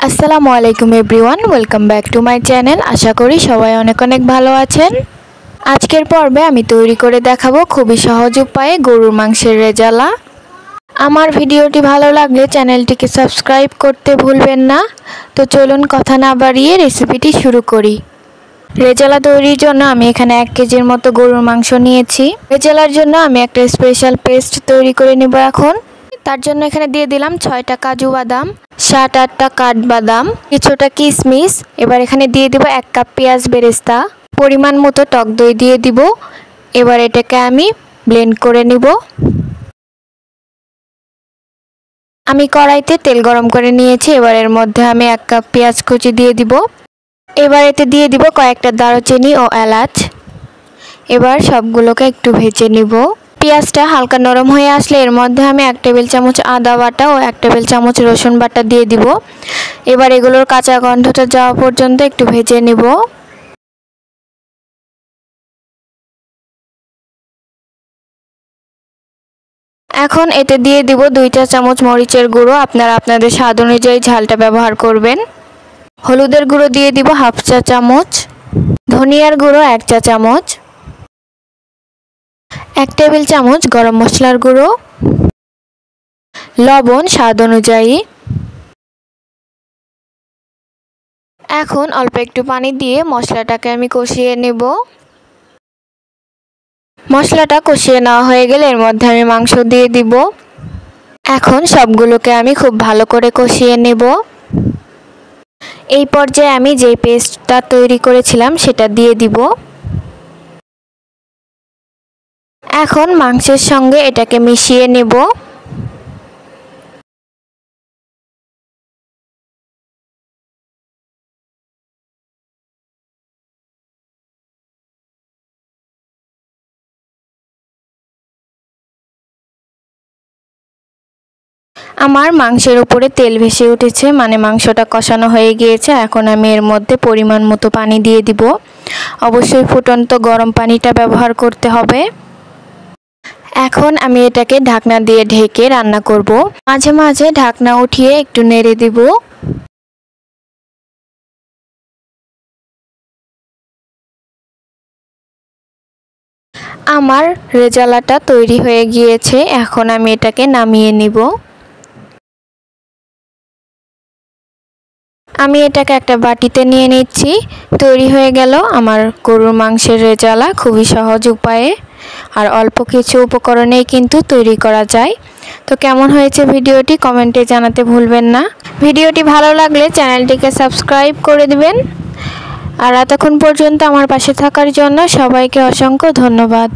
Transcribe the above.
আসসালামু আলাইকুম everyone, welcome back to my channel. আশা করি সবাই অনেক অনেক ভালো আছেন। আজকের পর্বে আমি তৈরি করে দেখাবো খুবই সহজ উপায়ে গরুর মাংসের রেজালা। আমার ভিডিওটি ভালো লাগলে চ্যানেলটিকে সাবস্ক্রাইব করতে ভুলবেন না। তো চলুন কথা না বাড়িয়ে রেসিপিটি শুরু করি। রেজালা তৈরির জন্য আমি এখানে 1 কেজির মতো গরুর মাংস নিয়েছি। রেজালার জন্য আমি একটা স্পেশাল পেস্ট তৈরি করে নেব। এখন তার জন্য এখানে দিয়ে দিলাম 6টা কাজু বাদাম, 7-8টা কাঠবাদাম, কিছুটা কিশমিশ। এবার এখানে দিয়ে দিব 1 কাপ পেঁয়াজ বেরেস্তা, পরিমাণ মতো টক দই দিয়ে দিব। এবার এটাকে আমি ব্লেন্ড করে নিব। আমি কড়াইতে তেল গরম করে নিয়েছি। এবার এর মধ্যে আমি 1 কাপ পেঁয়াজ কুচি দিয়ে দিব। এবার এতে দিয়ে দিব কয়েকটা দারুচিনি ও এলাচ। এবার সবগুলোকে একটু ভেজে নিব। পেঁয়াজটা হালকা নরম হয়ে আসলে এর মধ্যে আমি 1 টেবিল চামচ আদা বাটা ও 1 টেবিল চামচ রসুন বাটা দিয়ে দিব। এবার এগুলোর কাঁচা গন্ধটা যাওয়া পর্যন্ত একটু ভেজে নিব। এখন এতে দিয়ে দিব 2 চা চামচ মরিচের গুঁড়ো। আপনারা আপনাদের স্বাদ অনুযায়ী ঝালটা ব্যবহার করবেন। হলুদের গুঁড়ো দিয়ে দিব 1/2 চা চামচ, ধনিয়ার গুঁড়ো 1 চা চামচ, 1 টেবিল চামচ গরম মশলার গুঁড়ো, লবণ স্বাদ অনুযায়ী। এখন অল্প একটু পানি দিয়ে মশলাটাকে আমি কষিয়ে নেব। মশলাটা কষিয়ে নেওয়া হয়ে গেলে এর মধ্যে আমি মাংস দিয়ে দিব। এখন সবগুলোকে আমি খুব ভালো করে কষিয়ে নেব। এই পর্যায়ে আমি যে পেস্টটা তৈরি করেছিলাম সেটা দিয়ে দিব। এখন মাংসের সঙ্গে এটাকে মিশিয়ে নেব। আমার মাংসের উপরে তেল ভেসে উঠেছে, মানে মাংসটা কষানো হয়ে গিয়েছে। এখন আমি এর মধ্যে পরিমাণ মতো পানি দিয়ে দিব। অবশ্যই ফুটন্ত গরম পানিটা ব্যবহার করতে হবে। এখন আমি এটাকে ঢাকনা দিয়ে ঢেকে রান্না করব। মাঝে মাঝে ঢাকনা উঠিয়ে একটু নেড়ে দিব। আমার রেজালাটা তৈরি হয়ে গিয়েছে। এখন আমি এটাকে নামিয়ে নিব। আমি এটাকে একটা বাটিতে নিয়ে নিচ্ছি। তৈরি হয়ে গেল আমার গরুর মাংসের রেজালা, খুবই সহজ উপায়ে আর অল্প কিছু উপকরণেই কিন্তু তৈরি করা যায়। তো কেমন হয়েছে ভিডিওটি কমেন্টে জানাতে ভুলবেন না। ভিডিওটি ভালো লাগলে চ্যানেলটিকে সাবস্ক্রাইব করে দিবেন। আর এতক্ষণ পর্যন্ত আমার পাশে থাকার জন্য সবাইকে অসংখ্য ধন্যবাদ।